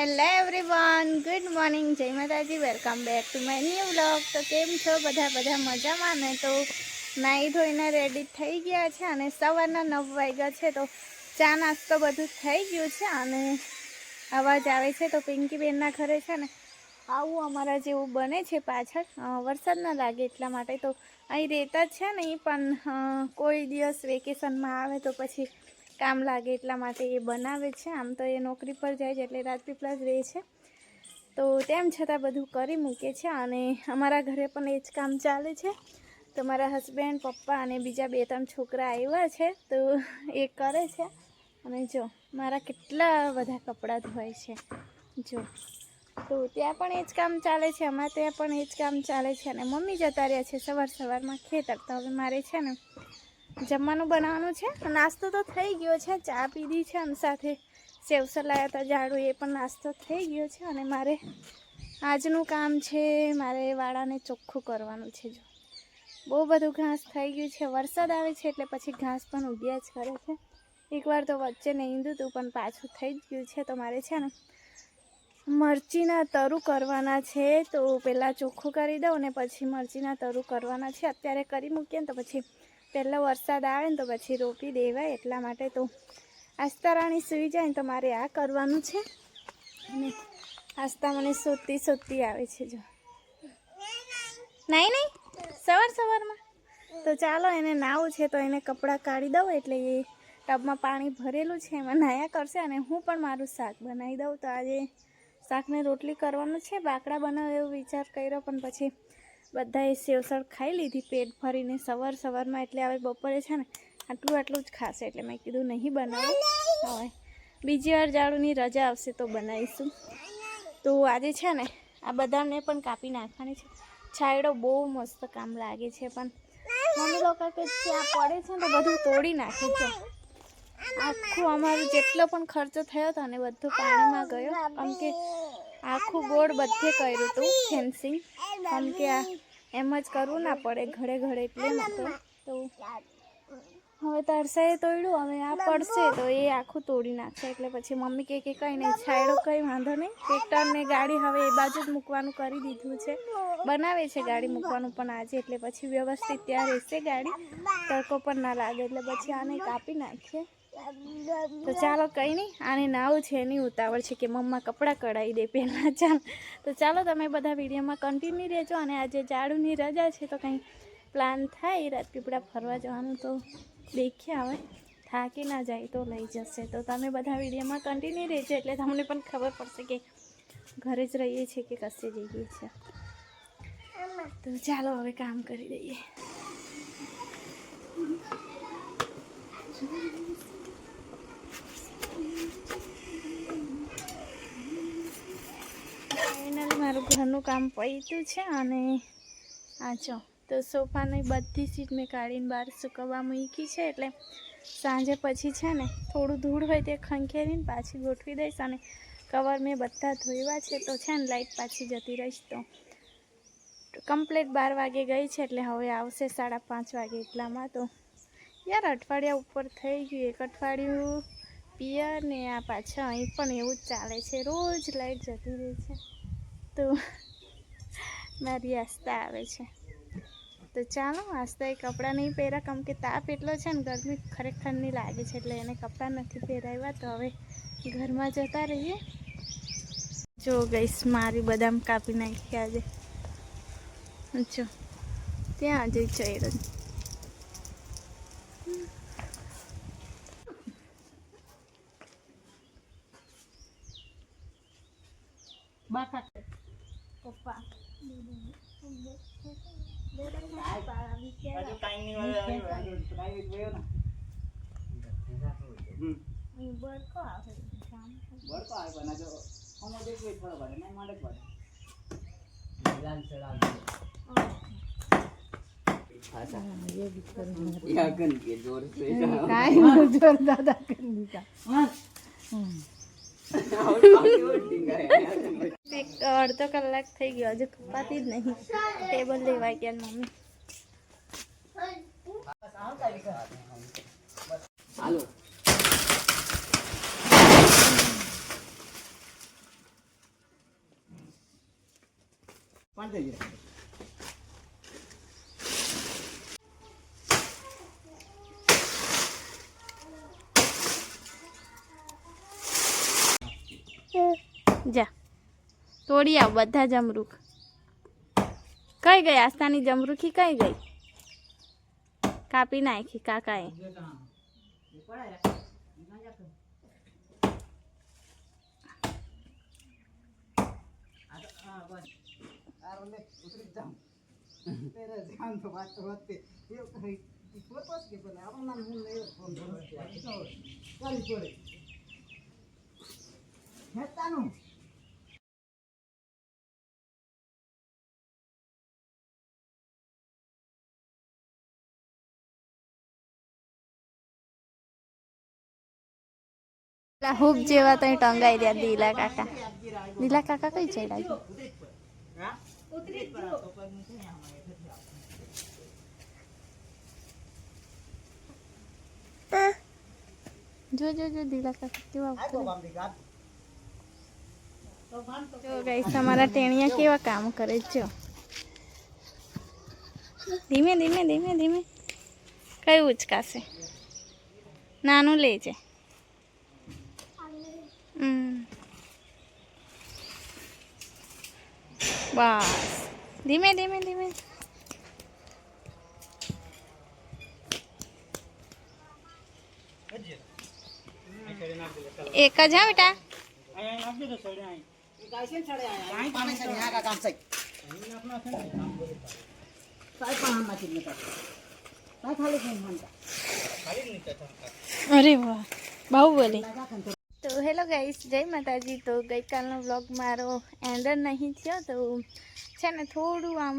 Hello everyone, good morning, જય માતાજી, welcome back to my new vlog. તો કેમ છો બધા મજામાં ને? તો નાહી ધોઈને રેડી થઈ ગયા છે અને સવારના 9 વાગ્યા છે। તો ચા નાસ્તો બધું થઈ ગયું છે અને અવાજ આવે છે તો પિંકી બેનના ઘરે છે ને આવું અમારા જેવું બને છે પાછળ, વરસાદ ના લાગે એટલા માટે। તો અહીં રહેતા જ છે ને, પણ કોઈ દિવસ વેકેશનમાં આવે તો પછી કામ લાગે એટલા માટે એ બનાવે છે। આમ તો એ નોકરી પર જાય છે એટલે રાજપીપળા જ રહે છે, તો તેમ છતાં બધું કરી મૂકે છે અને અમારા ઘરે પણ એ જ કામ ચાલે છે। તો મારા હસબન્ડ, પપ્પા અને બીજા 2-3 છોકરા આવ્યા છે તો એ કરે છે। અને જો મારા કેટલા બધા કપડાં ધોવાય છે, જો તો ત્યાં પણ એ જ કામ ચાલે છે, અમારે ત્યાં પણ એ જ કામ ચાલે છે। અને મમ્મી જતા રહ્યા છે સવારમાં ખેતર। તો હવે મારે છે ને જમવાનું બનાવવાનું છે। નાસ્તો તો થઈ ગયો છે, ચા પીધી છે અને સાથે સેવસર લાવ્યા હતા જાડું, એ પણ નાસ્તો થઈ ગયો છે। અને મારે આજનું કામ છે, મારે વાળાને ચોખ્ખું કરવાનું છે। જો બહુ બધું ઘાસ થઈ ગયું છે, વરસાદ આવે છે એટલે પછી ઘાસ પણ ઉગ્યા જ કરે છે। એકવાર તો વચ્ચે નીંદું હતું પણ પાછું થઈ જ ગયું છે। તો મારે છે ને મરચીના તરું કરવાના છે, તો પહેલાં ચોખ્ખું કરી દઉં ને પછી મરચીના તરું કરવાના છે। અત્યારે કરી મૂકીએ ને તો પછી પહેલો વરસાદ આવે ને તો પછી રોપી દેવાય એટલા માટે। તો આસ્તા રાણી સૂઈ જાય ને તો મારે આ કરવાનું છે અને આસ્તા મને સોતી આવે છે। જો નહીં સવારમાં તો ચાલો એને નાવું છે, તો એને કપડાં કાઢી દઉં એટલે એ ટબમાં પાણી ભરેલું છે એમાં નાહ્યા કરશે અને હું પણ મારું શાક બનાવી દઉં। તો આજે શાકને રોટલી કરવાનું છે, બાકડા બનાવે એવો વિચાર કર્યો પણ પછી બધાએ સેવસળ ખાઈ લીધી પેટ ભરીને સવારમાં, એટલે હવે બપોરે છે ને આટલું જ ખાશે એટલે મેં કીધું નહીં બનાવું, હવે બીજી વાર જાડુની રજા આવશે તો બનાવીશું। તો આજે છે ને આ બદામને પણ કાપી નાખવાની છે, છાંયડો બહુ મસ્ત કામ લાગે છે પણ મમ્મી લોકો કે ત્યાં પડે છે ને તો બધું તોડી નાખે છે। આખું અમારું જેટલો પણ ખર્ચો થયો હતો ને બધો પાણીમાં ગયો, કેમ કે આખું ગોળ બધે કર્યું હતું ફેન્સિંગ, કેમ કે આ એમ જ કરવું ના પડે ઘડે એટલે માટે। તો હવે તરસાએ તોડ્યું, હવે આ પડશે તો એ આખું તોડી નાખશે એટલે પછી મમ્મી કે કંઈ નહીં, છાંયડો કંઈ વાંધો નહીં, ટ્રેક્ટરને ગાડી હવે એ બાજુ જ મૂકવાનું કરી દીધું છે, બનાવે છે ગાડી મૂકવાનું પણ આજે, એટલે પછી વ્યવસ્થિત ત્યાં રહેશે ગાડી, તડકો પણ ના લાગે એટલે પછી આને કાપી નાખીએ। તો ચાલો કંઈ નહીં, આને નાવું છે એની ઉતાવળ છે કે મમ્મા કપડાં કઢાવી દે પહેલાં, તો ચાલો તમે બધા વિડીયોમાં કન્ટિન્યુ રહેજો। અને આજે જાડુની રજા છે તો કંઈ પ્લાન થાય રાજપીપળા ફરવા જવાનું તો દેખીએ, હવે થાકી ના જાય તો લઈ જશે। તો તમે બધા વિડીયોમાં કન્ટિન્યુ રહેજો એટલે તમને પણ ખબર પડશે કે ઘરે જ રહીએ છીએ કે કશે જઈએ છીએ। તો ચાલો હવે કામ કરી દઈએ। ફાઇનલી મારું ઘરનું કામ પત્યું છે અને આ જો તો સોફાની બધી સીટ મેં કાઢીને બહાર સૂકવવા મૂકી છે, એટલે સાંજે પછી છે ને થોડું ધૂળ હોય તે ખંખેરીને પાછી ગોઠવી દઈશ। અને કવર મેં બધા ધોયા છે તો છે ને લાઇટ પાછી જતી રહીશ તો કમ્પ્લીટ 12 વાગે ગઈ છે એટલે હવે આવશે 5:30 વાગે એટલામાં। તો યાર અઠવાડિયા ઉપર થઈ ગયું, એક અઠવાડિયું પિયર ને આ પાછા અહીં પણ એવું જ ચાલે છે, રોજ લાઇટ જતી રહે છે। તો મારી આસ્તા આવે છે તો ચાલો આસ્તાએ કપડાં નહીં પહેર્યા, કેમ કે તાપ એટલો છે ને, ગરમી ખરેખર નહીં લાગે છે એટલે એને કપડાં નથી પહેરાવ્યા। તો હવે ઘરમાં જતા રહીએ। જો ગઈશ મારી બદામ કાપી નાખી આજે, જો ત્યાં જઈ ચડ્યો પપ્પા અડધો કલાક થઈ ગયો, હજુ કપાતી જ નહીં, ટેબલ લેવાઈ ગયા મમ્મી। જા તોડી આવ બધા જમરૂખ. કઈ ગઈ આસ્તાની જમરૂખી? કઈ ગઈ? કાપી નાખી કાકાએ. હુબ જેવા તો ટંગાઈ રહ્યા દીલા કાકા. દીલા કાકા કઈ ચડ્યા? જો જો જો દીલા કાકા કેવા. જો ગાઈસ તમારા ટેણિયા કેવા કામ કરે છે. ધીમે ધીમે ધીમે ધીમે. કઈ ઉચકાશે? નાનું લેજે. બસ ધીમે ધીમે ધીમે. એક જ હા બેટા. અરે વાહ બહુ બોલી. તો હેલો ગાઈસ, જય માતાજી. તો ગઈકાલનો વ્લોગ મારો એન્ડ નહીં થયો, તો છે ને થોડું આમ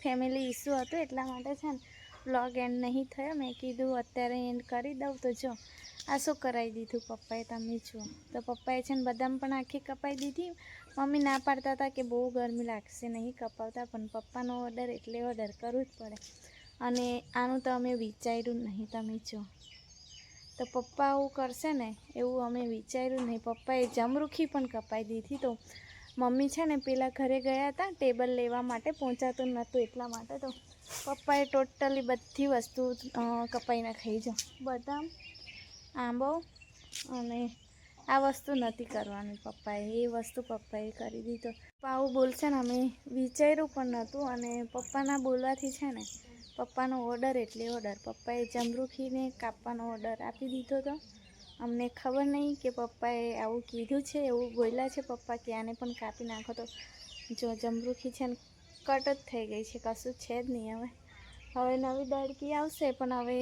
ફેમિલી ઇસ્યુ હતું એટલા માટે છે ને વ્લોગ એન્ડ નહીં થયો. મેં કીધું અત્યારે એન્ડ કરી દઉં. તો જો આ શું કરાવી દીધું પપ્પાએ, તમે જુઓ. તો પપ્પાએ છે ને બદામ પણ આખી કપાઈ દીધી. મમ્મી ના પાડતા હતા કે બહુ ગરમી લાગશે, નહીં કપાવતા, પણ પપ્પાનો ઓર્ડર એટલે ઓર્ડર કરવું જ પડે. અને આનું તો અમે વિચાર્યું નહીં, તમે જુઓ. તો પપ્પા આવું કરશે ને એવું અમે વિચાર્યું નહીં. પપ્પાએ જમરૂખી પણ કપાઈ દીધી. તો મમ્મી છે ને પેલા ઘરે ગયા હતા ટેબલ લેવા માટે, પહોંચાતું નહોતું એટલા માટે. તો પપ્પાએ ટોટલી બધી વસ્તુ કપાઈને ખાઈ જાઓ. બદામ, આંબો અને આ વસ્તુ નથી કરવાની પપ્પાએ, એ વસ્તુ પપ્પાએ કરી દીધો. પપ્પા આવું બોલશે ને અમે વિચાર્યું પણ નહોતું. અને પપ્પાના બોલવાથી છે ને પપ્પાનો ઓર્ડર એટલે ઓર્ડર. પપ્પાએ જમરૂખીને કાપવાનો ઓર્ડર આપી દીધો હતો. અમને ખબર નહીં કે પપ્પાએ આવું કીધું છે, એવું બોલ્યા છે પપ્પા કે આને પણ કાપી નાખો. તો જો જમરૂખી છે ને કટ જ થઈ ગઈ છે, કશું છે જ નહીં. હવે નવી ડાળકી આવશે, પણ હવે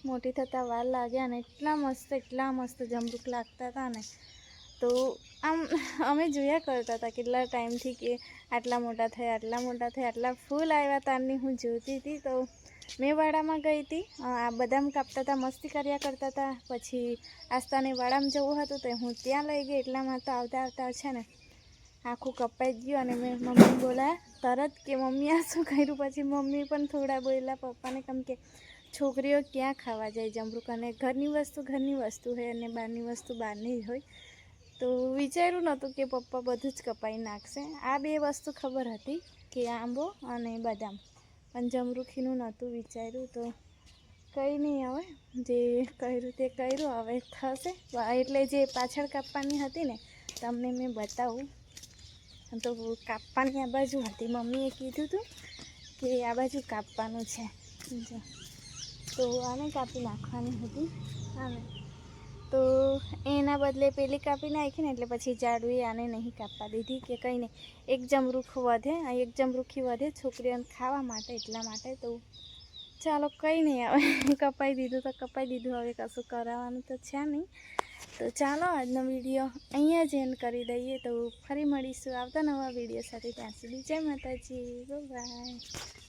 મોટી થતાં વાર લાગે. અને એટલા મસ્ત જમરૂખ લાગતા હતા ને. તો આમ અમે જોયા કરતા હતા કેટલા ટાઈમથી કે આટલા મોટા થયા, આટલા ફૂલ આવ્યા તારની હું જોતી હતી. તો મેં વાડામાં ગઈ હતી, આ બદામ કાપતા હતા, મસ્તી કર્યા કરતા હતા. પછી આસ્તાને વાડામાં જવું હતું તો હું ત્યાં લઈ ગઈ. એટલામાં તો આવતા આવતા છે ને આખું કપાઈ ગયું. અને મેં મમ્મી બોલાયા તરત કે મમ્મી આ શું કર્યું. પછી મમ્મી પણ થોડા બોલ્યા પપ્પાને, કેમ કે છોકરીઓ ક્યાં ખાવા જાય જમરૂખ. અને ઘરની વસ્તુ હોય અને બહારની વસ્તુ બહારની જ હોય. તો વિચાર્યું નહોતું કે પપ્પા બધું જ કપાઈ નાખશે. આ બે વસ્તુ ખબર હતી કે આંબો અને બદામ, પણ જમરૂખીનું નહોતું વિચાર્યું. તો કંઈ નહીં, હવે જે કર્યું તે કર્યું, હવે થશે. એટલે જે પાછળ કાપવાની હતી ને તમને મેં બતાવું. તો કાપવાની આ બાજુ હતી, મમ્મીએ કીધું હતું કે આ બાજુ કાપવાનું છે. તો આને કાપી નાખવાની હતી આને. તો એના બદલે પેલી કાપી નાખી ને એટલે પછી જાડુએ આને નહીં કાપવા દીધી કે કંઈ નહીં, એક જમરૂખી વધે છોકરીઓને ખાવા માટે, એટલા માટે. તો ચાલો કંઈ નહીં, હવે કપાઈ દીધું તો કપાઈ દીધું, હવે કશું કરાવવાનું તો છે નહીં. તો ચાલો આજનો વિડીયો અહીંયા જ એન્ડ કરી દઈએ. તો ફરી મળીશું આવતા નવા વિડીયો સાથે. ત્યાં સુધી જય માતાજી, બાય.